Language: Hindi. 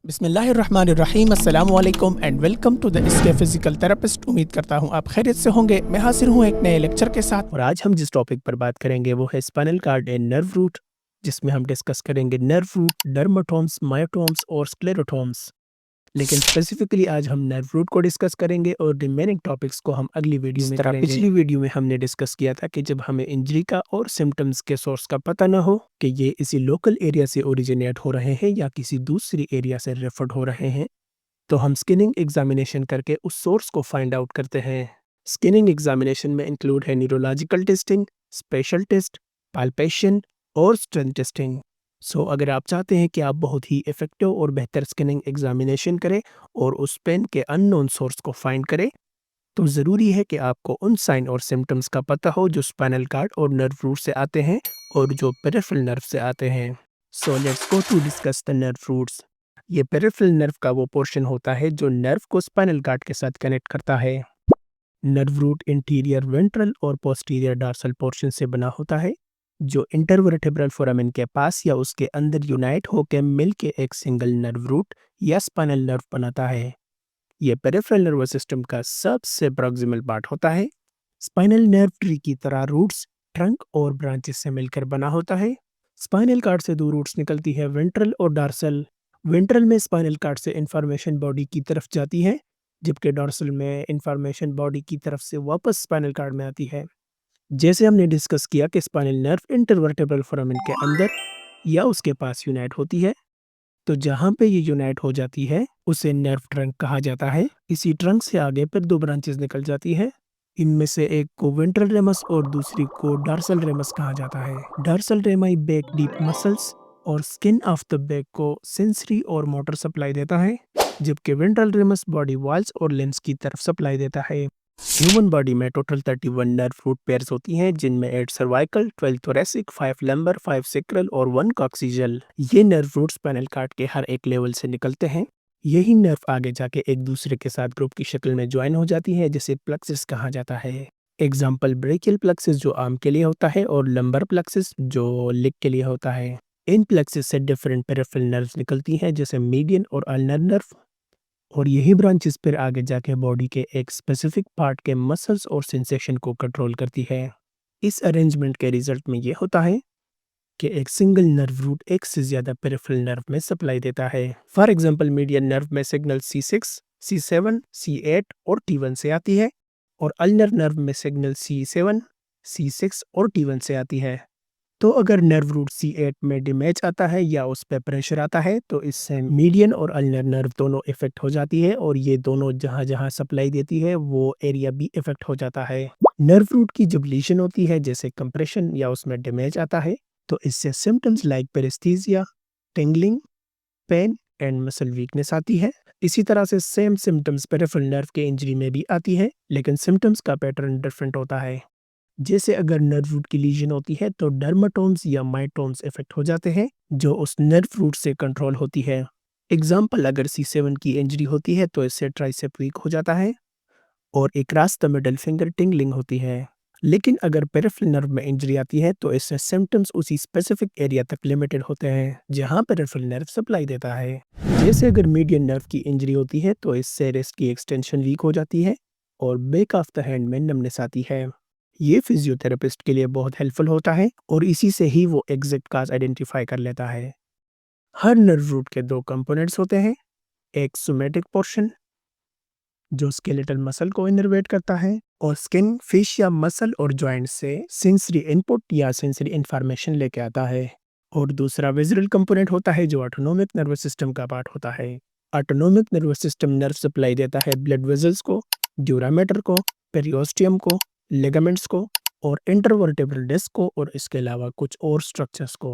बिस्मिल्लाहिर्रहमानिर्रहीम अस्सलाम वालेकुम एंड वेलकम टू द इसके फिजिकल थेरेपिस्ट। उम्मीद करता हूँ आप खैरियत से होंगे। मैं हाजिर हूँ एक नए लेक्चर के साथ और आज हम जिस टॉपिक पर बात करेंगे वो है spinal cord and nerve root, जिसमें हम डिस्कस करेंगे नर्व रूट, डर्माटोम्स, मायोटोम्स और स्क्लेरोटोम्स। लेकिन स्पेसिफिकली आज हम नर्व रूट को डिस्कस करेंगे और रिमेनिंग टॉपिक्स को हम अगली वीडियो में करेंगे। पिछली वीडियो में हमने डिस्कस किया था कि जब हमें इंजरी का और सिम्टम्स के सोर्स का पता न हो कि ये इसी लोकल एरिया से ओरिजिनेट हो रहे हैं या किसी दूसरी एरिया से रेफर्ड हो रहे हैं, तो हम स्किनिंग एग्जामिनेशन करके उस सोर्स को फाइंड आउट करते हैं। स्किनिंग एग्जामिनेशन में इंक्लूड है neurological testing, special test, palpation और स्ट्रेंथ टेस्टिंग। अगर आप चाहते हैं कि आप बहुत ही इफेक्टिव और बेहतर स्किनिंग एग्जामिनेशन करें और उस पेन के अननोन सोर्स को फाइंड करें, तो ज़रूरी है कि आपको उन साइन और सिम्टम्स का पता हो जो स्पाइनल कार्ड और नर्व रूट से आते हैं और जो पेरिफेरल नर्व से आते हैं। Let's go to discuss the nerve roots. ये पेरिफेरल नर्व का वो पोर्शन होता है जो नर्व को स्पाइनल कार्ड के साथ कनेक्ट करता है। नर्व रूट इंटीरियर वेंट्रल और पोस्टीरियर डार्सल पोर्शन से बना होता है, जो इंटरवर्टेब्रल फोरामेन के पास या उसके अंदर यूनाइट होकर मिलके एक सिंगल नर्व रूट या स्पाइनल नर्व बनाता है। यह पेरिफेरल नर्वस सिस्टम का सबसे प्रॉक्सिमल पार्ट होता है। स्पाइनल नर्व ट्री की तरह रूट्स ट्रंक और ब्रांचेस से मिलकर बना होता है। स्पाइनल कार्ड से दो रूट्स निकलती है, वेंट्रल और डार्सल। वेंट्रल में स्पाइनल कार्ड से इंफॉर्मेशन बॉडी की तरफ जाती है, जबकि डॉर्सल में इंफॉर्मेशन बॉडी की तरफ से वापस स्पाइनल कार्ड में आती है। जैसे हमने डिस्कस किया कि स्पाइनल नर्व इंटरवर्टेब्रल फोरामेन के अंदर या उसके पास यूनाइट होती है, तो जहाँ पे ये यूनाइट हो जाती है उसे नर्व ट्रंक कहा जाता है। इसी ट्रंक से आगे फिर दो ब्रांचेस निकल जाती है। इनमें से एक को वेंट्रल रेमस और दूसरी को डार्सल रेमस कहा जाता है। डार्सल रेमाई बैक डीप मसल्स और स्किन ऑफ द बैक को सेंसरी और मोटर सप्लाई देता है, जबकि वेंट्रल रेमस बॉडी वॉल्स और लेंस की तरफ सप्लाई देता है। ह्यूमन बॉडी में टोटल 31 नर्व रूट पेयर्स होती हैं, जिनमें 8 सर्वाइकल, 12 थोरेसिक, 5 लंबर, 5 सेक्रल और 1 कॉक्सिजल। ये नर्व रूट स्पाइनल कार्ड के हर एक लेवल से निकलते हैं। यही नर्व आगे जाके एक दूसरे के साथ ग्रुप की शक्ल में ज्वाइन हो जाती है, जिसे प्लेक्सस कहा जाता है। एग्जाम्पल ब्रेकियल प्लेक्सस जो आर्म के लिए होता है और लंबर प्लेक्सस जो लेग के लिए होता है। इन प्लेक्सस से डिफरेंट पेरिफेरल नर्व्स निकलती हैं, जैसे मीडियन और अल्नर नर्व, और यही ब्रांचेस फिर आगे जाके बॉडी के एक स्पेसिफिक पार्ट के मसल्स और सेंसेशन को कंट्रोल करती है। इस अरेंजमेंट के रिजल्ट में ये होता है कि एक सिंगल नर्व रूट एक से ज्यादा पेरिफेरल नर्व में सप्लाई देता है। फॉर एग्जांपल मीडियन नर्व में सिग्नल C6, C7, C8 और T1 से आती है, और अल्नर नर्व में सिग्नल C7, C6 और T1 से आती है। तो अगर नर्व रूट C8 में डैमेज आता है या उस पर प्रेशर आता है, तो इससे मीडियन और अल्नर नर्व दोनों इफेक्ट हो जाती है, और ये दोनों जहाँ जहाँ सप्लाई देती है वो एरिया भी इफेक्ट हो जाता है। नर्व रूट की जब लीजन होती है, जैसे कंप्रेशन या उसमें डैमेज आता है, तो इससे symptoms like paresthesia, tingling, pain and muscle weakness आती है। इसी तरह से सेम सिम्टम्स पेरिफेरल नर्व के इंजरी में भी आती है, लेकिन सिम्टम्स का पैटर्न डिफरेंट होता है। जैसे अगर नर्व रूट की लीजन होती है तो डर्माटोम्स या मायोटोम्स इफेक्ट हो जाते हैं, जो उस नर्व रूट से कंट्रोल होती है। एग्जाम्पल, अगर C7 की इंजरी होती है तो इससे ट्राइसेप वीक हो जाता है और एक द मिडल फिंगर टिंगलिंग होती है। लेकिन अगर पेरिफेरल नर्व में इंजरी आती है तो इससे सिम्टम्स उसी स्पेसिफिक एरिया तक लिमिटेड होते हैं जहां पेरिफेरल नर्व सप्लाई देता है। जैसे अगर मीडियन नर्व की इंजरी होती है तो इससे रिस्ट की एक्सटेंशन वीक हो जाती है और बैक ऑफ द हैंड में नमनेस आती है। ये फिजियोथेरेपिस्ट के लिए बहुत हेल्पफुल होता है और इसी से ही वो एग्जैक्ट काज आइडेंटिफाई कर लेता है। हर नर्व रूट के दो कंपोनेंट्स होते हैं, एक सोमैटिक पोर्शन जो स्केलेटल मसल को इनर्वेट करता है और स्किन, फिश या मसल और जॉइंट से सेंसरी इनपुट या सेंसरी इंफॉर्मेशन लेके आता है, और दूसरा विजुअल कंपोनेंट होता है जो ऑटोनोमिक नर्वस सिस्टम का पार्ट होता है। Autonomic nervous system nerve supply देता है ब्लड वेसल्स को, ड्यूरामेटर को, पेरियोस्टियम को, लिगामेंट्स को और इंटरवर्टेब्रल डिस्क को, और इसके अलावा कुछ और स्ट्रक्चर्स को।